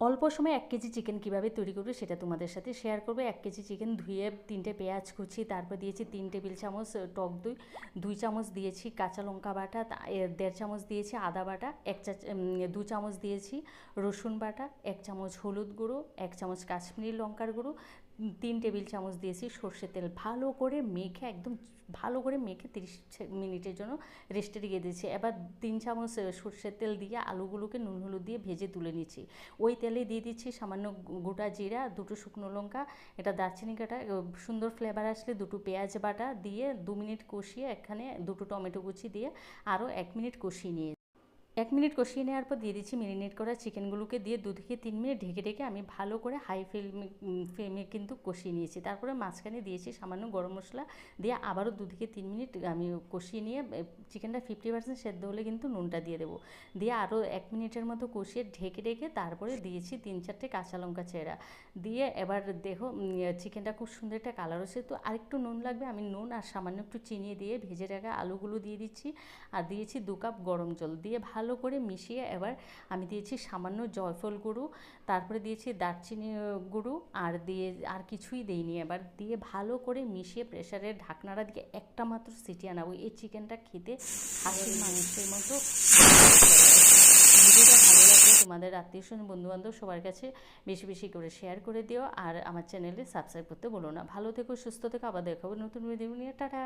অল্প সময়ে 1 KG chicken কীভাবে তৈরি করবে সেটা তোমাদের সাথে শেয়ার করবো। 1 কেজি চিকেন ধুয়ে 3টে পেঁয়াজ কুচি, তারপর দিয়েছি 3 টেবিল চামচ টক দই, 2 চামচ দিয়েছি কাঁচা লঙ্কা বাটা, 1.5 চামচ দিয়েছি আদা বাটা, 2 চামচ দিয়েছি রসুন বাটা, 1 চামচ হলুদ গুঁড়ো, 1 চামচ কাশ্মীরি লঙ্কার গুঁড়ো, 3 টেবিল চামচ দিয়েছি সর্ষের তেল। ভালো করে মেখে একদম ভালো করে মেখে 30 মিনিটের জন্য রেস্টে রেখে দিয়েছি। এবার 3 চামচ সর্ষের তেল দিয়ে আলুগুলোকে নুন হলুদ দিয়ে ভেজে তুলে নিচ্ছি। ওই তেলে দিয়ে দিচ্ছি সামান্য গোটা জিরা, 2টো শুকনো লঙ্কা, এটা দারচিনি কাটা, সুন্দর ফ্লেভার আসলে 2টো পেঁয়াজ বাটা দিয়ে 2 মিনিট কষিয়ে এখানে 2টো টমেটো কুচি দিয়ে আরও 1 মিনিট কষিয়ে নিয়ে 1 মিনিট কষিয়ে নেওয়ার পর দিয়ে দিচ্ছি মেরিনেট করা চিকেনগুলোকে দিয়ে 2 থেকে 3 মিনিট ঢেকে ঢেকে আমি ভালো করে হাই ফ্লেমে কিন্তু কষিয়ে নিয়েছি। তারপরে মাঝখানে দিয়েছি সামান্য গরম মশলা দিয়ে আবারও 2 থেকে 3 মিনিট আমি কষিয়ে নিয়ে চিকেনটা 50% সেদ্ধ হলে কিন্তু নুনটা দিয়ে দেবো। দিয়ে আরও 1 মিনিটের মতো কষিয়ে ঢেকে ঢেকে তারপরে দিয়েছি 3-4টে কাঁচা লঙ্কা চেরা দিয়ে এবার দেখো চিকেনটা খুব সুন্দর একটা কালার হচ্ছে। তো আরেকটু নুন লাগবে, আমি নুন আর সামান্য একটু চিনি দিয়ে ভেজে রাখা আলুগুলো দিয়ে দিচ্ছি আর দিয়েছি 2 কাপ গরম জল দিয়ে ভালো করে মিশিয়ে এবার আমি দিয়েছি সামান্য জয়ফল গুঁড়ো, তারপরে দিয়েছি দারচিনি গুঁড়ো আর কিছুই দেইনি। এবার দিয়ে ভালো করে মিশিয়ে প্রেসারের ঢাকনাটা দিয়ে একটা মাত্র সিটি আনাবো। এই চিকেনটা খেতে খাসির মাংসের মতো। ভিডিওটা ভালো লাগলে তোমাদের আত্মীয় স্বজন বন্ধুবান্ধব সবার কাছে বেশি বেশি করে শেয়ার করে দিও আর আমার চ্যানেলে সাবস্ক্রাইব করতে বলো না। ভালো থেকো, সুস্থ থেকো, আবার দেখাবো নতুন ভিডিও নিয়ে। টাটা।